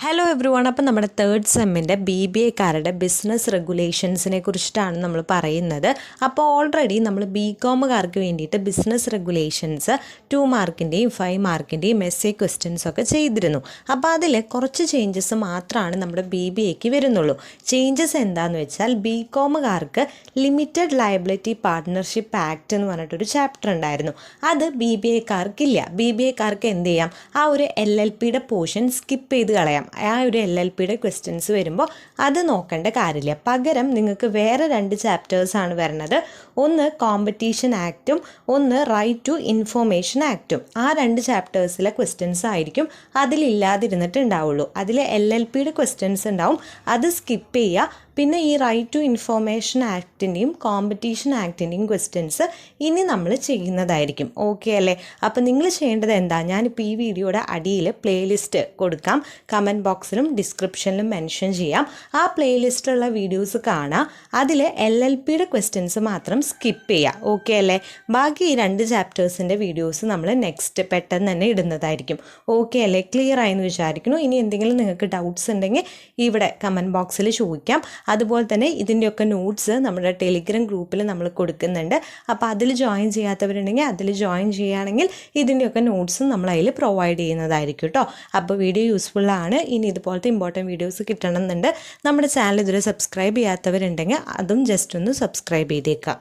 Hello every one. അപ്പം നമ്മുടെ third സെമ്മിൻ്റെ BBAക്കാരുടെ business റെഗുലേഷൻസിനെ കുറിച്ചിട്ടാണ് നമ്മൾ പറയുന്നത്. അപ്പോൾ ഓൾറെഡി നമ്മൾ BComകാർക്ക് വേണ്ടിയിട്ട് ബിസിനസ് റെഗുലേഷൻസ് 2 മാർക്കിൻ്റെയും 5 മാർക്കിൻ്റെയും essay ക്വസ്റ്റ്യൻസ് ഒക്കെ ചെയ്തിരുന്നു. അപ്പോൾ അതിൽ കുറച്ച് ചേഞ്ചസ് മാത്രമാണ് നമ്മുടെ BBAക്ക് വരുന്നുള്ളൂ. ചേഞ്ചസ് എന്താണെന്ന് വെച്ചാൽ BComകാർക്ക് ലിമിറ്റഡ് ലയബിലിറ്റി പാർട്ട്ണർഷിപ്പ് ആക്ട് എന്ന് പറഞ്ഞിട്ടൊരു ചാപ്റ്റർ ഉണ്ടായിരുന്നു. അത് BBAക്കാർക്കില്ല. BBAക്കാർക്ക് എന്ത് ചെയ്യാം, ആ ഒരു LLPയുടെ പോർഷൻ സ്കിപ്പ് ചെയ്ത് കളയാം. ആ ഒരു LLPയുടെ ക്വസ്റ്റ്യൻസ് വരുമ്പോൾ അത് നോക്കേണ്ട കാര്യമില്ല. പകരം നിങ്ങൾക്ക് വേറെ 2 ചാപ്റ്റേഴ്സാണ് വരുന്നത്. ഒന്ന് കോമ്പറ്റീഷൻ ആക്റ്റും ഒന്ന് റൈറ്റ് ടു ഇൻഫോർമേഷൻ ആക്റ്റും. ആ 2 ചാപ്റ്റേഴ്സിലെ ക്വസ്റ്റ്യൻസ് ആയിരിക്കും അതിലില്ലാതിരുന്നിട്ട് ഉണ്ടാവുള്ളൂ. അതിൽ LLPയുടെ ക്വസ്റ്റ്യൻസ് ഉണ്ടാവും, അത് സ്കിപ്പ് ചെയ്യുക. പിന്നെ ഈ റൈറ്റ് ടു ഇൻഫോർമേഷൻ ആക്ടിൻ്റെയും കോമ്പറ്റീഷൻ ആക്ടിൻ്റെയും ക്വസ്റ്റ്യൻസ് ഇനി നമ്മൾ ചെയ്യുന്നതായിരിക്കും. ഓക്കെ അല്ലേ? അപ്പോൾ നിങ്ങൾ ചെയ്യേണ്ടത് എന്താ, ഞാനിപ്പോൾ ഈ വീഡിയോയുടെ അടിയിൽ പ്ലേലിസ്റ്റ് കൊടുക്കാം, കമൻറ്റ് ബോക്സിലും ഡിസ്ക്രിപ്ഷനിലും മെൻഷൻ ചെയ്യാം. ആ പ്ലേലിസ്റ്റിലുള്ള വീഡിയോസ് കാണാം. അതിൽ LLPയുടെ ക്വസ്റ്റ്യൻസ് മാത്രം സ്കിപ്പ് ചെയ്യുക. ഓക്കെ അല്ലേ? ബാക്കി ഈ 2 ചാപ്റ്റേഴ്സിൻ്റെ വീഡിയോസ് നമ്മൾ നെക്സ്റ്റ് പെട്ടെന്ന് തന്നെ ഇടുന്നതായിരിക്കും. ഓക്കെ അല്ലേ? ക്ലിയർ ആയെന്ന് വിചാരിക്കുന്നു. ഇനി എന്തെങ്കിലും നിങ്ങൾക്ക് ഡൗട്ട്സ് ഉണ്ടെങ്കിൽ ഇവിടെ കമൻറ്റ് ബോക്സിൽ ചോദിക്കാം. അതുപോലെ തന്നെ ഇതിൻ്റെയൊക്കെ നോട്ട്സ് നമ്മുടെ ടെലിഗ്രാം ഗ്രൂപ്പിൽ നമ്മൾ കൊടുക്കുന്നുണ്ട്. അപ്പോൾ അതിൽ ജോയിൻ ചെയ്യാത്തവരുണ്ടെങ്കിൽ അതിൽ ജോയിൻ ചെയ്യുകയാണെങ്കിൽ ഇതിൻ്റെയൊക്കെ നോട്ട്സും നമ്മൾ അതിൽ പ്രൊവൈഡ് ചെയ്യുന്നതായിരിക്കും കേട്ടോ. അപ്പോൾ വീഡിയോ യൂസ്ഫുള്ളാണ്. ഇനി ഇതുപോലത്തെ ഇമ്പോർട്ടൻറ്റ് വീഡിയോസ് കിട്ടണമെന്നുണ്ട്. നമ്മുടെ ചാനൽ ഇതുവരെ സബ്സ്ക്രൈബ് ചെയ്യാത്തവരുണ്ടെങ്കിൽ അതും ജസ്റ്റ് ഒന്ന് സബ്സ്ക്രൈബ് ചെയ്തേക്കാം.